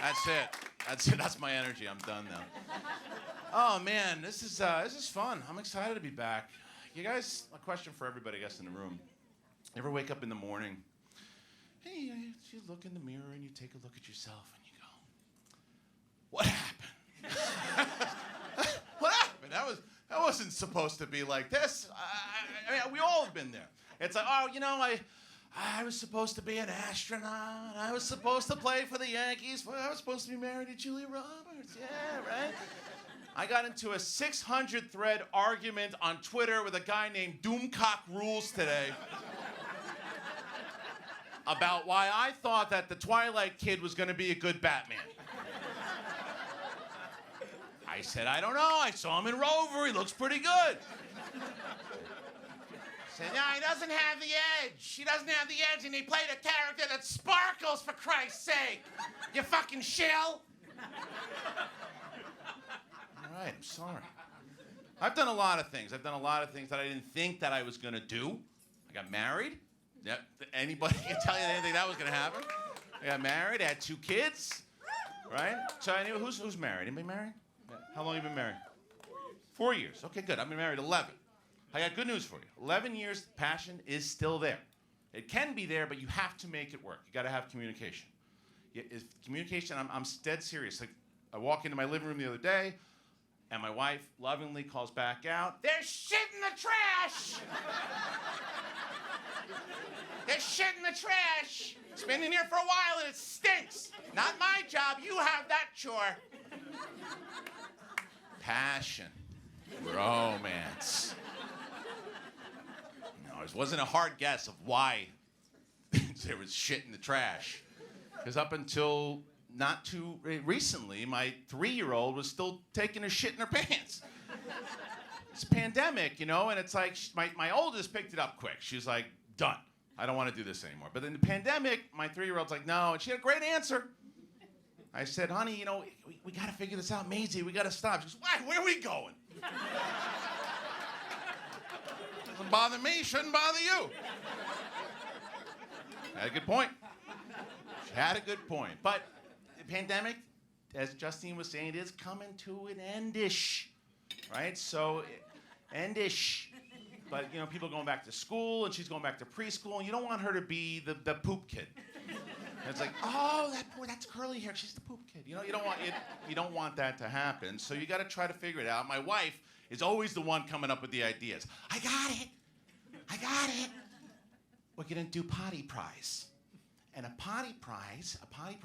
That's it. That's it. That's my energy. I'm done now. Oh man, this is fun. I'm excited to be back. You guys, a question for everybody, I guess, in the room. You ever wake up in the morning? Hey, you look in the mirror and you take a look at yourself and you go, "What happened? What happened? That wasn't supposed to be like this." I mean, we all have been there. It's like, oh, I was supposed to be an astronaut. I was supposed to play for the Yankees. I was supposed to be married to Julia Roberts. Yeah, right? I got into a 600-thread argument on Twitter with a guy named Doomcock Rules today about why I thought that the Twilight Kid was going to be a good Batman. I said, I don't know. I saw him in Rover. He looks pretty good. Said, no, he doesn't have the edge. He doesn't have the edge, and he played a character that sparkles, for Christ's sake. You fucking shill. All right, I'm sorry. I've done a lot of things. I've done a lot of things that I didn't think that I was going to do. I got married. Yep. Anybody can tell you anything that was going to happen. I got married. I had 2 kids. Right? So anyway, who's married? Anybody married? How long have you been married? 4 years. Okay, good. I've been married 11. I got good news for you. 11 years, passion is still there. It can be there, but you have to make it work. You got to have communication. Communication, I'm dead serious. Like, I walk into my living room the other day, and my wife lovingly calls back out, "There's shit in the trash!" "There's shit in the trash. It's been in here for a while and it stinks. Not my job. You have that chore." Passion. Romance. No, it wasn't a hard guess of why there was shit in the trash. Because up until not too recently, my 3-year-old was still taking a shit in her pants. It's a pandemic, and it's like my oldest picked it up quick. She was like, done. I don't want to do this anymore. But in the pandemic, my 3-year-old's like, no, and she had a great answer. I said, honey, we got to figure this out. Maisie, we got to stop. She goes, why? Where are we going? Doesn't bother me, shouldn't bother you. Had a good point. She had a good point. But the pandemic, as Justine was saying, it is coming to an end-ish, right? So, end-ish. But, people are going back to school, and she's going back to preschool, and you don't want her to be the poop kid. And it's like, oh, that's curly hair. She's the poop kid. You don't want that to happen. So you got to try to figure it out. My wife is always the one coming up with the ideas. I got it. We're gonna do potty prize. And a potty prize.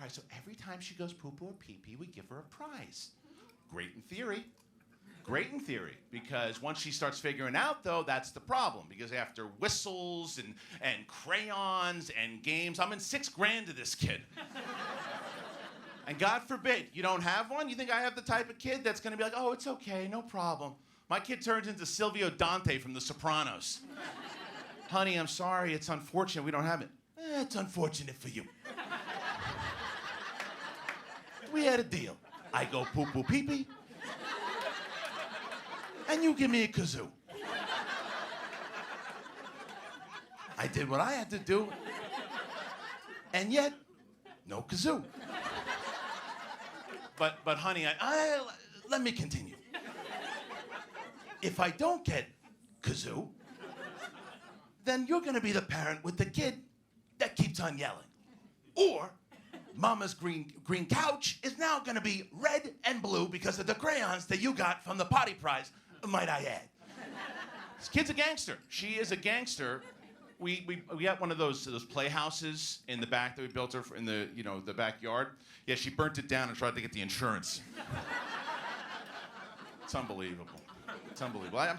So every time she goes poo-poo or pee-pee, we give her a prize. Great in theory, because once she starts figuring out, though, that's the problem. Because after whistles and crayons and games, I'm in $6,000 to this kid. And God forbid, you don't have one? You think I have the type of kid that's gonna be like, oh, it's okay, no problem. My kid turns into Silvio Dante from The Sopranos. Honey, I'm sorry, it's unfortunate we don't have it. It's unfortunate for you. We had a deal. I go poo-poo pee-pee, and you give me a kazoo. I did what I had to do, and yet, no kazoo. But honey, let me continue. If I don't get kazoo, then you're gonna be the parent with the kid that keeps on yelling. Or Mama's green couch is now gonna be red and blue because of the crayons that you got from the potty prize, might I add. This kid's a gangster. She is a gangster. We got one of those playhouses in the back that we built her for in the backyard. Yeah, she burnt it down and tried to get the insurance. It's unbelievable. I'm